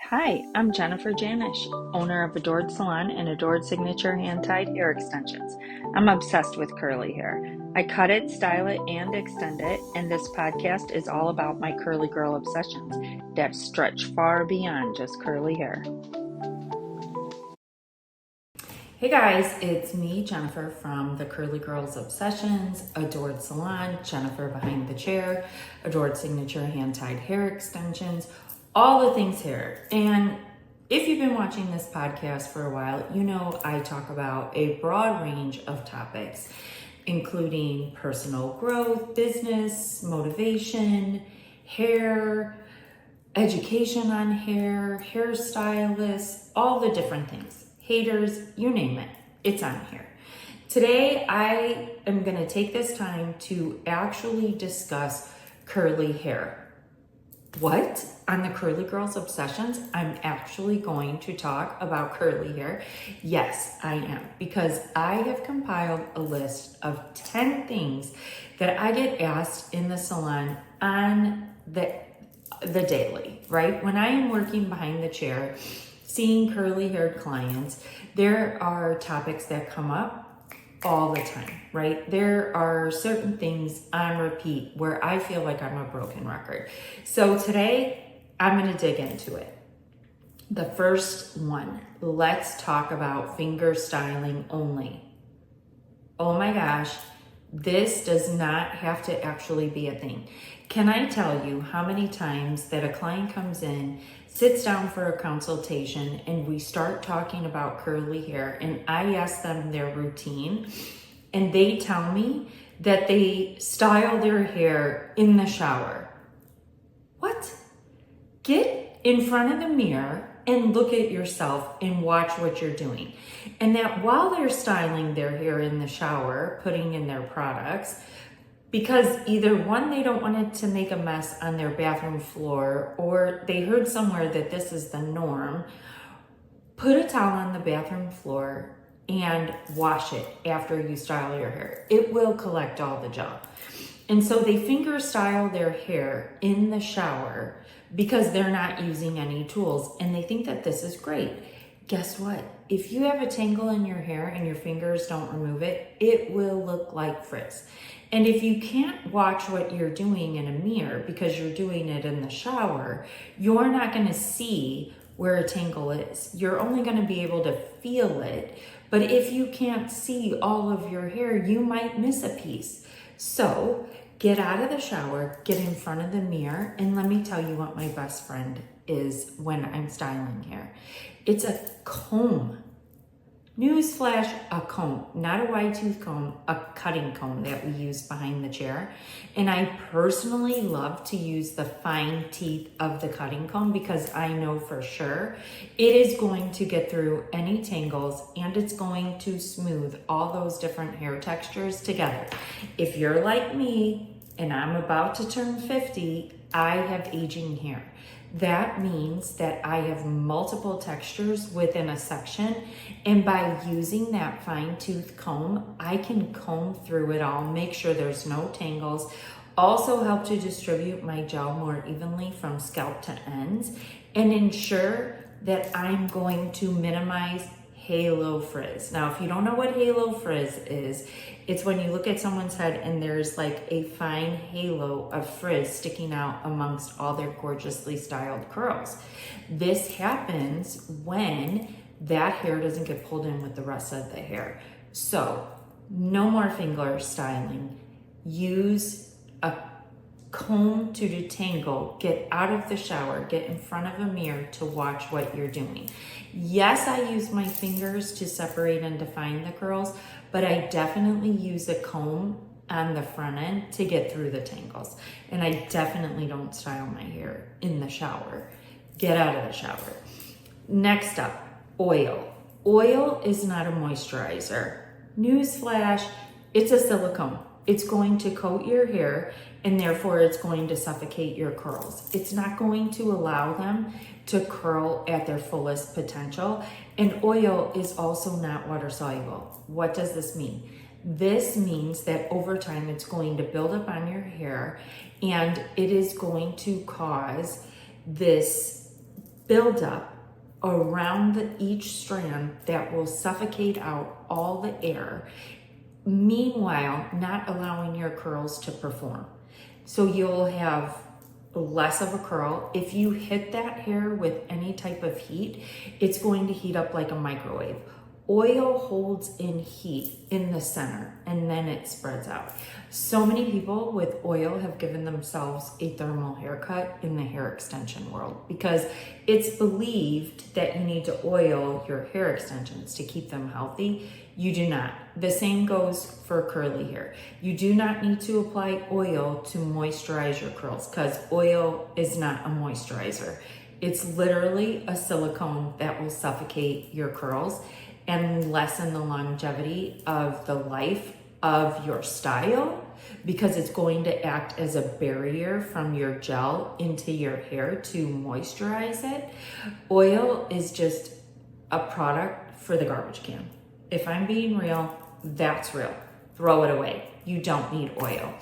Hi, I'm Jennifer Janish, owner of Adored Salon and Adored Signature Hand-Tied Hair Extensions. I'm obsessed with curly hair. I cut it, style it, and extend it, and this podcast is all about my curly girl obsessions that stretch far beyond just curly hair. Hey guys, it's me, Jennifer, from the Curly Girls Obsessions, Adored Salon, Jennifer behind the chair, Adored Signature Hand-Tied Hair Extensions, all the things hair. And if you've been watching this podcast for a while, you know I talk about a broad range of topics, including personal growth, business, motivation, hair, education on hair, hairstylists, all the different things. Haters, you name it, it's on here. Today, I am gonna take this time to actually discuss curly hair. What? On the Curly Girls Obsessions, I'm actually going to talk about curly hair. Yes, I am, because I have compiled a list of 10 things that I get asked in the salon on the daily, right? When I am working behind the chair, seeing curly haired clients, there are topics that come up all the time, right? There are certain things on repeat where I feel like I'm a broken record. So today I'm going to dig into it. The first one, let's talk about finger styling only. Oh my gosh, this does not have to actually be a thing. Can I tell you how many times that a client comes in, sits down for a consultation, and we start talking about curly hair, and I ask them their routine, and they tell me that they style their hair in the shower. What? Get in front of the mirror and look at yourself and watch what you're doing. And that while they're styling their hair in the shower, putting in their products, because either one, they don't want it to make a mess on their bathroom floor, or they heard somewhere that this is the norm, put a towel on the bathroom floor and wash it after you style your hair. It will collect all the gel. And so they finger style their hair in the shower because they're not using any tools, and they think that this is great. Guess what? If you have a tangle in your hair and your fingers don't remove it, it will look like frizz. And if you can't watch what you're doing in a mirror because you're doing it in the shower, you're not going to see where a tangle is. You're only going to be able to feel it. But if you can't see all of your hair, you might miss a piece. So get out of the shower, get in front of the mirror, and let me tell you what my best friend is when I'm styling hair. It's a comb. Newsflash, a comb, not a wide tooth comb, a cutting comb that we use behind the chair. And I personally love to use the fine teeth of the cutting comb because I know for sure it is going to get through any tangles and it's going to smooth all those different hair textures together. If you're like me and I'm about to turn 50, I have aging hair. That means that I have multiple textures within a section, and by using that fine tooth comb, I can comb through it all, make sure there's no tangles, also help to distribute my gel more evenly from scalp to ends, and ensure that I'm going to minimize halo frizz. Now, if you don't know what halo frizz is, it's when you look at someone's head and there's like a fine halo of frizz sticking out amongst all their gorgeously styled curls. This happens when that hair doesn't get pulled in with the rest of the hair. So no more finger styling. Use a comb to detangle, get out of the shower, get in front of a mirror to watch what you're doing. Yes, I use my fingers to separate and define the curls, but I definitely use a comb on the front end to get through the tangles. And I definitely don't style my hair in the shower. Get out of the shower. Next up, oil. Oil is not a moisturizer. Newsflash, it's a silicone. It's going to coat your hair and therefore it's going to suffocate your curls. It's not going to allow them to curl at their fullest potential. And oil is also not water soluble. What does this mean? This means that over time it's going to build up on your hair and it is going to cause this buildup around each strand that will suffocate out all the air, meanwhile not allowing your curls to perform. So you'll have less of a curl. If you hit that hair with any type of heat, it's going to heat up like a microwave. Oil holds in heat in the center and then it spreads out. So many people with oil have given themselves a thermal haircut in the hair extension world because it's believed that you need to oil your hair extensions to keep them healthy. You do not. The same goes for curly hair. You do not need to apply oil to moisturize your curls because oil is not a moisturizer. It's literally a silicone that will suffocate your curls and lessen the longevity of the life of your style because it's going to act as a barrier from your gel into your hair to moisturize it. Oil is just a product for the garbage can. If I'm being real, that's real. Throw it away. You don't need oil.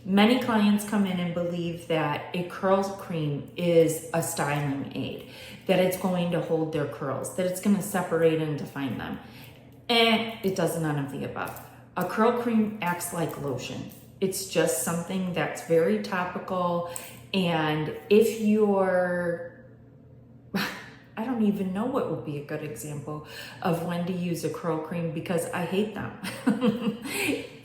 Many clients come in and believe that a curl cream is a styling aid, that it's going to hold their curls, that it's going to separate and define them. And it does none of the above. A curl cream acts like lotion. It's just something that's very topical. And if you're, I don't even know what would be a good example of when to use a curl cream because I hate them.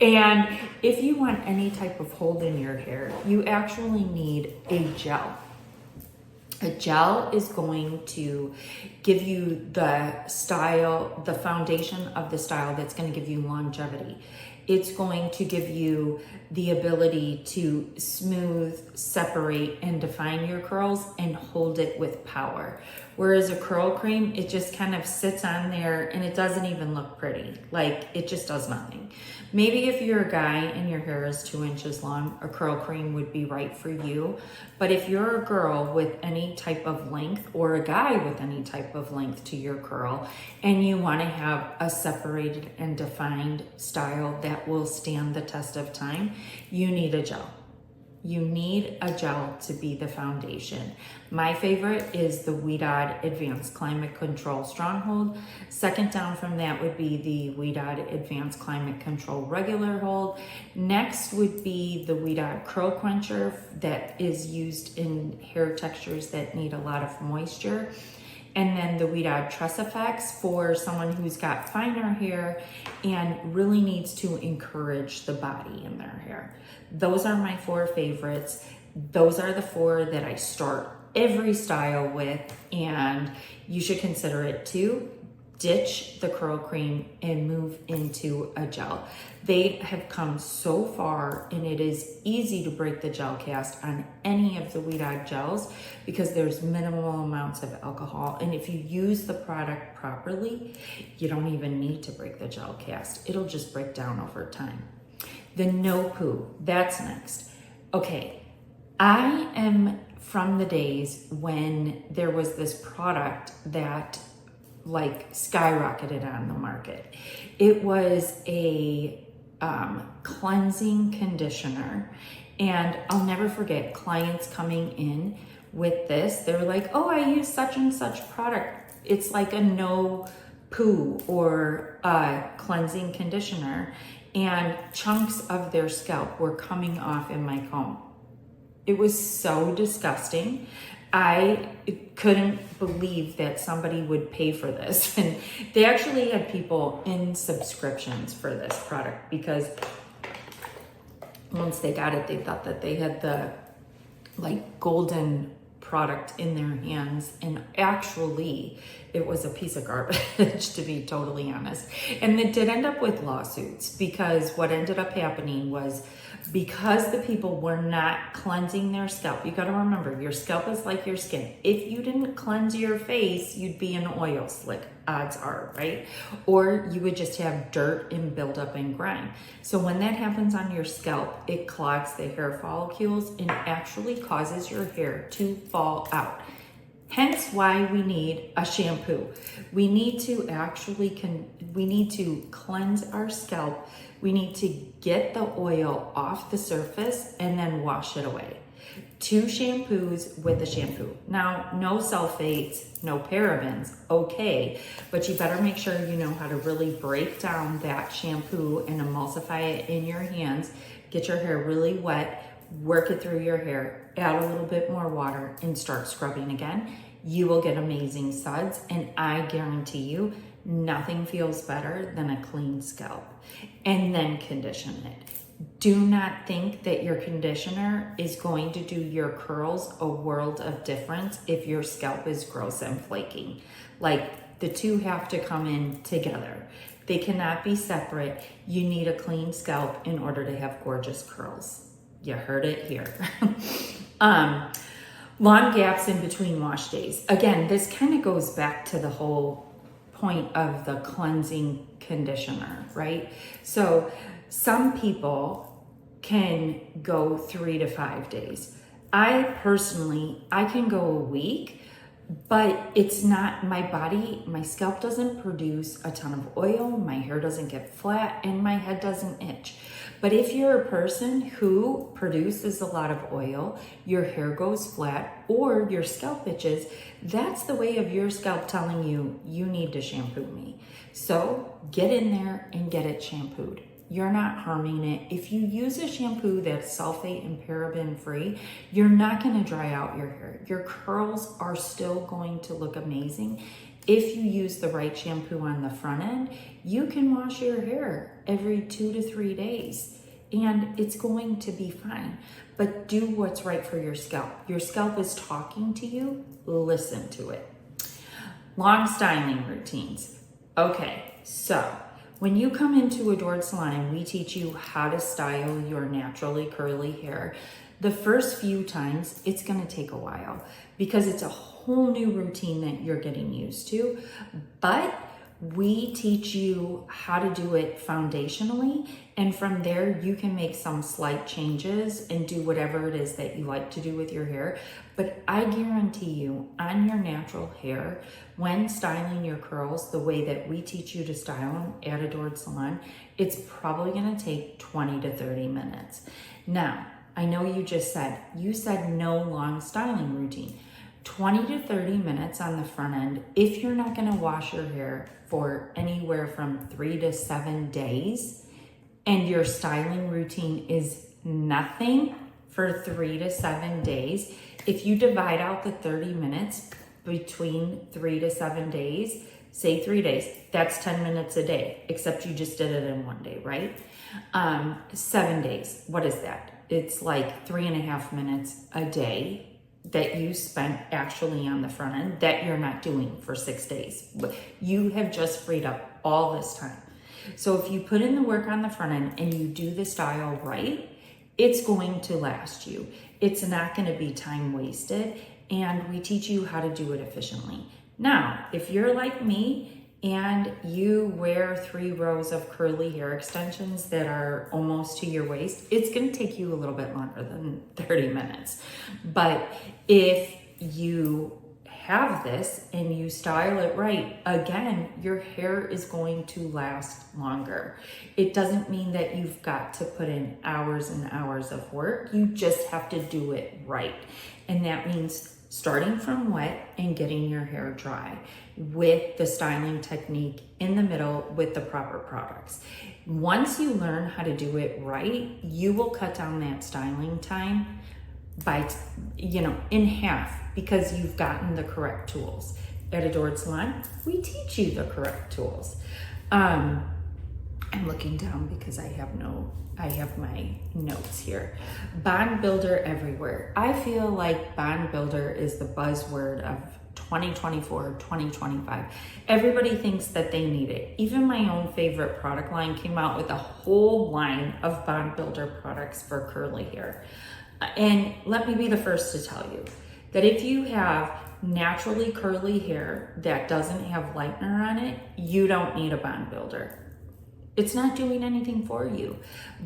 And if you want any type of hold in your hair, you actually need a gel. A gel is going to give you the style, the foundation of the style that's going to give you longevity. It's going to give you the ability to smooth, separate, and define your curls and hold it with power. Whereas a curl cream, it just kind of sits on there and it doesn't even look pretty. Like, it just does nothing. Maybe if you're a guy and your hair is 2 inches long, a curl cream would be right for you. But if you're a girl with any type of length or a guy with any type of length to your curl and you want to have a separated and defined style that will stand the test of time, you need a gel. You need a gel to be the foundation. My favorite is the Wedod Advanced Climate Control Stronghold. Second down from that would be the Wedod Advanced Climate Control Regular Hold. Next would be the Wedod Curl Quencher that is used in hair textures that need a lot of moisture. And then the Wedod Tress Effects for someone who's got finer hair and really needs to encourage the body in their hair. Those are my 4 favorites. Those are the 4 that I start every style with, and you should consider it too. Ditch the curl cream and move into a gel. They have come so far, and it is easy to break the gel cast on any of the Wedod gels because there's minimal amounts of alcohol. And if you use the product properly, you don't even need to break the gel cast. It'll just break down over time. The No Poo, that's next. Okay, I am from the days when there was this product that like skyrocketed on the market. It was a cleansing conditioner, and I'll never forget clients coming in with this. They were like, oh, I use such and such product. It's like a no poo or a cleansing conditioner, and chunks of their scalp were coming off in my comb. It was so disgusting. I couldn't believe that somebody would pay for this. And they actually had people in subscriptions for this product because once they got it, they thought that they had the like golden product in their hands, and actually it was a piece of garbage to be totally honest. And it did end up with lawsuits because what ended up happening was because the people were not cleansing their scalp. You got to remember, your scalp is like your skin. If you didn't cleanse your face, you'd be an oil slick, odds are, right? Or you would just have dirt and buildup and grime. So when that happens on your scalp, it clogs the hair follicles and actually causes your hair to fall out. Hence why we need a shampoo. We need to actually, we need to cleanse our scalp. We need to get the oil off the surface and then wash it away. 2 shampoos with a shampoo. Now, no sulfates, no parabens, okay, but you better make sure you know how to really break down that shampoo and emulsify it in your hands. Get your hair really wet, work it through your hair, add a little bit more water, and start scrubbing again. You will get amazing suds, and I guarantee you, nothing feels better than a clean scalp. And then condition it. Do not think that your conditioner is going to do your curls a world of difference if your scalp is gross and flaky. Like, the two have to come in together. They cannot be separate. You need a clean scalp in order to have gorgeous curls. You heard it here. Long gaps in between wash days. Again, this kind of goes back to the whole point of the cleansing conditioner, right? So some people can go 3 to 5 days. I can go a week, but it's not my body, my scalp doesn't produce a ton of oil, my hair doesn't get flat, and my head doesn't itch. But if you're a person who produces a lot of oil, your hair goes flat, or your scalp itches, that's the way of your scalp telling you, you need to shampoo me. So get in there and get it shampooed. You're not harming it. If you use a shampoo that's sulfate and paraben free, you're not going to dry out your hair. Your curls are still going to look amazing. If you use the right shampoo on the front end, you can wash your hair every 2 to 3 days and it's going to be fine. But do what's right for your scalp. Your scalp is talking to you, listen to it. Long styling routines. Okay, so when you come into Adored Salon, we teach you how to style your naturally curly hair. The first few times, it's gonna take a while because it's a whole new routine that you're getting used to, but we teach you how to do it foundationally, and from there you can make some slight changes and do whatever it is that you like to do with your hair. But I guarantee you, on your natural hair, when styling your curls the way that we teach you to style them at Adored Salon, it's probably gonna take 20 to 30 minutes. Now, I know you said no long styling routine. 20 to 30 minutes on the front end. If you're not gonna wash your hair for anywhere from 3 to 7 days, and your styling routine is nothing for 3 to 7 days, if you divide out the 30 minutes between 3 to 7 days, say 3 days, that's 10 minutes a day, except you just did it in 1 day, right? 7 days, what is that? It's like 3.5 minutes a day that you spent actually on the front end that you're not doing for 6 days. You have just freed up all this time. So if you put in the work on the front end and you do the style right, it's going to last you. It's not going to be time wasted, and we teach you how to do it efficiently. Now, if you're like me and you wear 3 rows of curly hair extensions that are almost to your waist, it's going to take you a little bit longer than 30 minutes. But if you have this and you style it right, again, your hair is going to last longer. It doesn't mean that you've got to put in hours and hours of work. You just have to do it right. And that means starting from wet and getting your hair dry with the styling technique in the middle with the proper products. Once you learn how to do it right, you will cut down that styling time by, in half, because you've gotten the correct tools. At Adored Salon, we teach you the correct tools. I'm looking down because I have my notes here. Bond builder everywhere. I feel like bond builder is the buzzword of 2024, 2025. Everybody thinks that they need it. Even my own favorite product line came out with a whole line of bond builder products for curly hair. And let me be the first to tell you that if you have naturally curly hair that doesn't have lightener on it, you don't need a bond builder. It's not doing anything for you.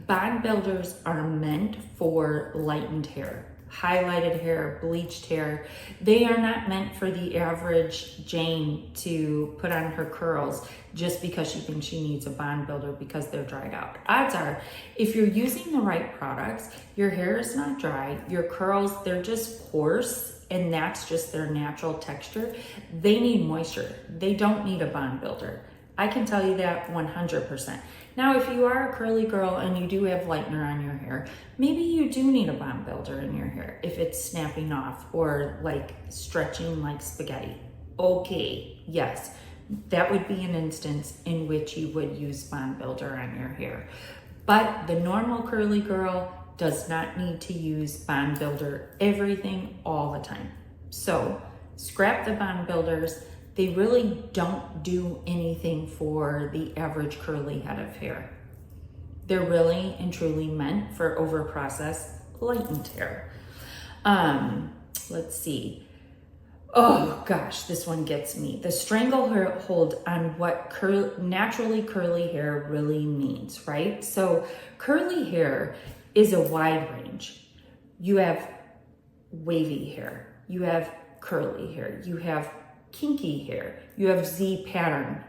Bond builders are meant for lightened hair. highlighted hair, bleached hair. They are not meant for the average Jane to put on her curls just because she thinks she needs a bond builder because they're dried out. Odds are, if you're using the right products, your hair is not dry, your curls, they're just coarse, and that's just their natural texture. They need moisture. They don't need a bond builder. I can tell you that 100%. Now, if you are a curly girl and you do have lightener on your hair, maybe you do need a bond builder in your hair if it's snapping off or like stretching like spaghetti. Okay, yes, that would be an instance in which you would use bond builder on your hair. But the normal curly girl does not need to use bond builder everything all the time. So scrap the bond builders. They really don't do anything for the average curly head of hair. They're really and truly meant for overprocessed, lightened hair. Let's see. Oh gosh, this one gets me. The stranglehold on what naturally curly hair really means, right? So curly hair is a wide range. You have wavy hair, you have curly hair, you have kinky hair, you have Z pattern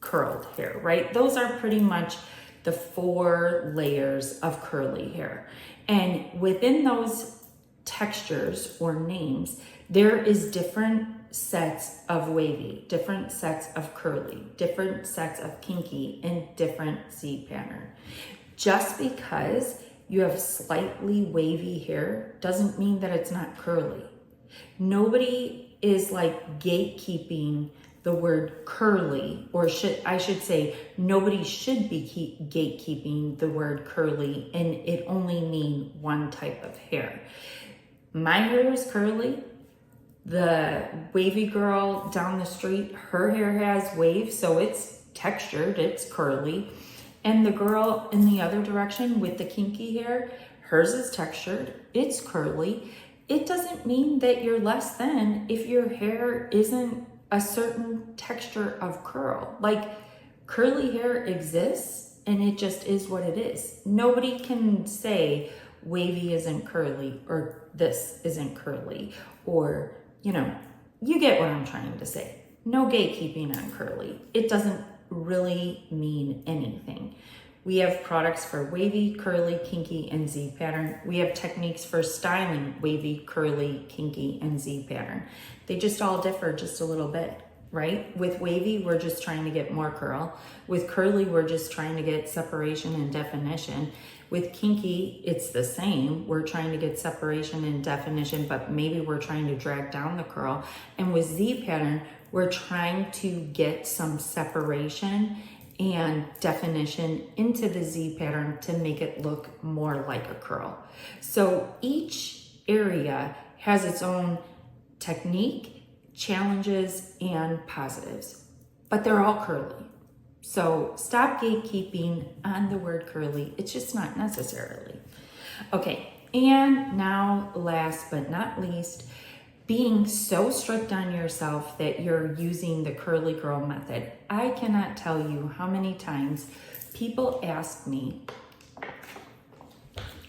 curled hair, right? Those are pretty much the 4 layers of curly hair. And within those textures or names, there is different sets of wavy, different sets of curly, different sets of kinky, and different Z pattern. Just because you have slightly wavy hair doesn't mean that it's not curly. Nobody is like gatekeeping the word curly, or I should say nobody should be gatekeeping the word curly and it only mean one type of hair. My hair is curly. The wavy girl down the street, her hair has waves, so it's textured, it's curly. And the girl in the other direction with the kinky hair, hers is textured, it's curly. It doesn't mean that you're less than if your hair isn't a certain texture of curl. Like, curly hair exists and it just is what it is. Nobody can say wavy isn't curly or this isn't curly, or, you know, you get what I'm trying to say. No gatekeeping on curly. It doesn't really mean anything. We have products for wavy, curly, kinky, and Z pattern. We have techniques for styling wavy, curly, kinky, and Z pattern. They just all differ just a little bit, right? With wavy, we're just trying to get more curl. With curly, we're just trying to get separation and definition. With kinky, it's the same. We're trying to get separation and definition, but maybe we're trying to drag down the curl. And with Z pattern, we're trying to get some separation and definition into the Z pattern to make it look more like a curl. So each area has its own technique, challenges, and positives, but they're all curly. So stop gatekeeping on the word curly. It's just not necessarily. Okay, and now last but not least, being so strict on yourself that you're using the curly girl method. I cannot tell you how many times people ask me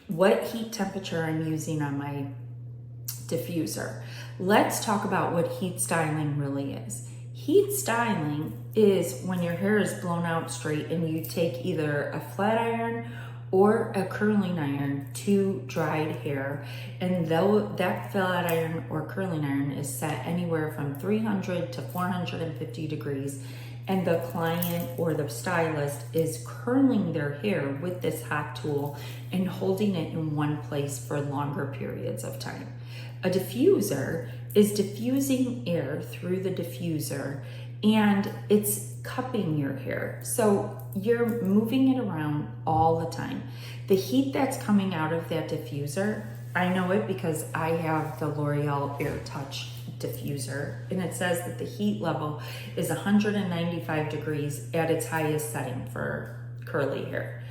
what heat temperature I'm using on my diffuser. Let's talk about what heat styling really is. Heat styling is when your hair is blown out straight and you take either a flat iron or a curling iron to dried hair, and though that flat iron or curling iron is set anywhere from 300 to 450 degrees, and the client or the stylist is curling their hair with this hot tool and holding it in one place for longer periods of time. A diffuser is diffusing air through the diffuser, and it's cupping your hair. So you're moving it around all the time. The heat that's coming out of that diffuser, I know it because I have the L'Oreal Air Touch diffuser, and it says that the heat level is 195 degrees at its highest setting for curly hair.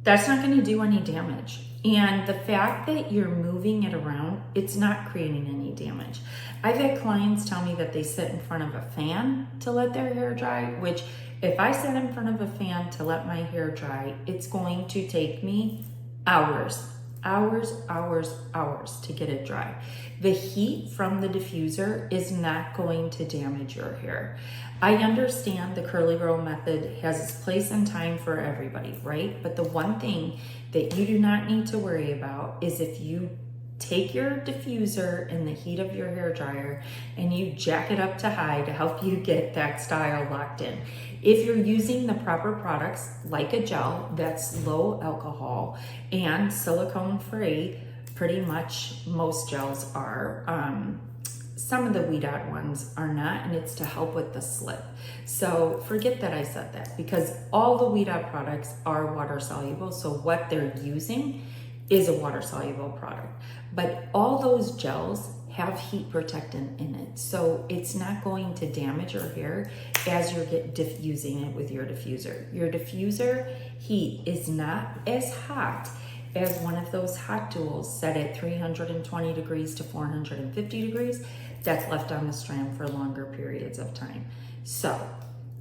That's not going to do any damage. And the fact that you're moving it around, it's not creating any damage. I've had clients tell me that they sit in front of a fan to let their hair dry, which if I sit in front of a fan to let my hair dry, it's going to take me hours hours, hours, hours to get it dry. The heat from the diffuser is not going to damage your hair. I understand the curly girl method has its place and time for everybody, right? But the one thing that you do not need to worry about is if you take your diffuser in the heat of your hair dryer and you jack it up to high to help you get that style locked in. If you're using the proper products like a gel that's low alcohol and silicone free, pretty much most gels are. Some of the Weed Out ones are not, and it's to help with the slip. So forget that I said that, because all the Weed Out products are water soluble. So what they're using is a water soluble product, but all those gels have heat protectant in it. So it's not going to damage your hair as you're diffusing it with your diffuser. Your diffuser heat is not as hot as one of those hot tools set at 320 degrees to 450 degrees that's left on the strand for longer periods of time. So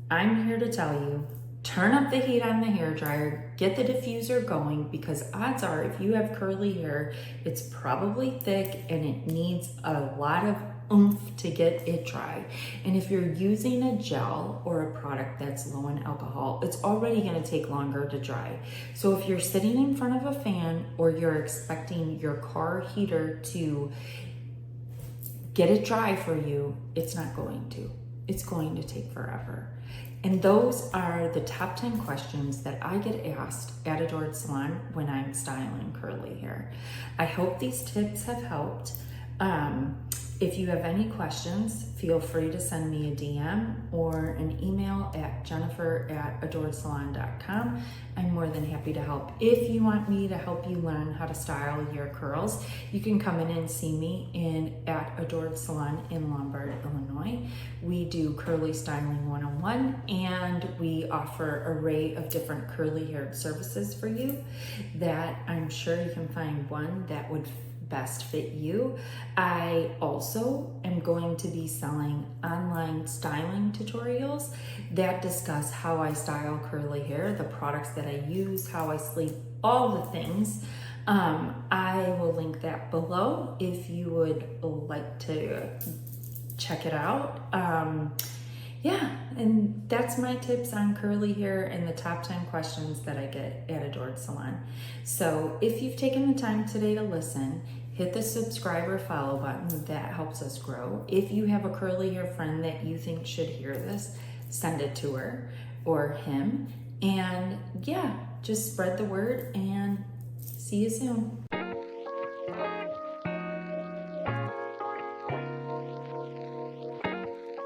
I'm here to tell you, turn up the heat on the hair dryer, get the diffuser going, because odds are if you have curly hair, it's probably thick and it needs a lot of oomph to get it dry. And if you're using a gel or a product that's low in alcohol, it's already going to take longer to dry. So if you're sitting in front of a fan or you're expecting your car heater to get it dry for you, it's not going to. It's going to take forever. And those are the top 10 questions that I get asked at Adored Salon when I'm styling curly hair. I hope these tips have helped. If you have any questions, feel free to send me a DM or an email at jennifer@adoredsalon.com. I'm more than happy to help. If you want me to help you learn how to style your curls, you can come in and see me at Adored Salon in Lombard, Illinois. We do curly styling 101, and we offer an array of different curly haired services for you that I'm sure you can find one that would best fit you. I also am going to be selling online styling tutorials that discuss how I style curly hair, the products that I use, how I sleep, all the things. I will link that below if you would like to check it out. Yeah, and that's my tips on curly hair and the top 10 questions that I get at Adored Salon. So if you've taken the time today to listen, hit the subscribe or follow button. That helps us grow. If you have a curly hair friend that you think should hear this, send it to her or him. And yeah, just spread the word, and see you soon.